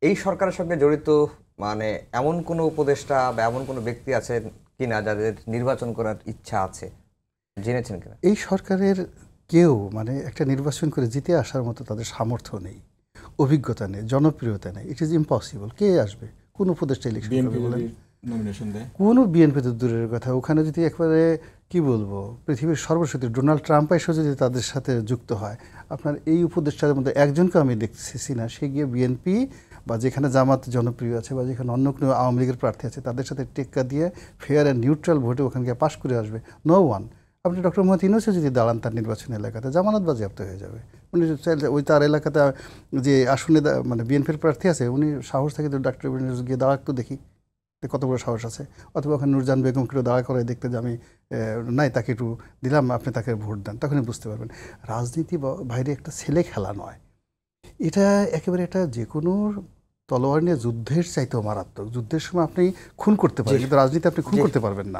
এই সরকারের সঙ্গে জড়িত মানে এমন কোনো উপদেষ্টা বা এমন কোনো ব্যক্তি আছেন কিনা যাদের নির্বাচন করার ইচ্ছা আছে, জেনেছেন কিনা? এই সরকারের কেউ মানে একটা নির্বাচন করে জিতে আসার মতো তাদের সামর্থ্য নেই, অভিজ্ঞতা নেই, জনপ্রিয়তা নেই। It is impossible. কে আসবে? কোন উপদেষ্টা ইলেকশন করবে বলেন? কোনো বিএনপি তো দূরের কথা। ওখানে যদি একবারে কি বলবো, পৃথিবীর সর্বশক্তি ডোনাল্ড ট্রাম্প এসে যদি তাদের সাথে যুক্ত হয়, আপনার এই উপদেষ্টাদের মধ্যে একজনকে আমি দেখতেছি না সে গিয়ে বিএনপি বা যেখানে জামাত জনপ্রিয় আছে বা যেখানে অন্য কোনো আওয়ামী লীগের প্রার্থী আছে তাদের সাথে টেক্কা দিয়ে ফেয়ার অ্যান্ড নিউট্রাল ভোটে ওখানে গিয়ে পাশ করে আসবে। No one. আপনি ডক্টর মোহাম্মদ ইউনূসও যদি দাঁড়ান তার নির্বাচনী এলাকাতে, জামানত বাজেয়াপ্ত হয়ে যাবে। উনি ওই তার এলাকাতে যে আসনে মানে বিএনপির প্রার্থী আছে, উনি সাহস থেকে ডক্টর ইউনূস গিয়ে দাঁড়াক তো দেখি কত বড় সাহস আছে। অথবা ওখানে নূরজাহান বেগমকে দাঁড়া করে দেখতে যে আমি নাই তাকে একটু দিলাম, আপনি তাকে ভোট দেন, তখনই বুঝতে পারবেন রাজনীতি বাইরে একটা ছেলে খেলা নয়। এটা একেবারে একটা যে কোনো তলোয়ার নিয়ে যুদ্ধের চাইতেও মারাত্মক। যুদ্ধের সময় আপনি খুন করতে পারেন, কিন্তু রাজনীতি আপনি খুন করতে পারবেন না।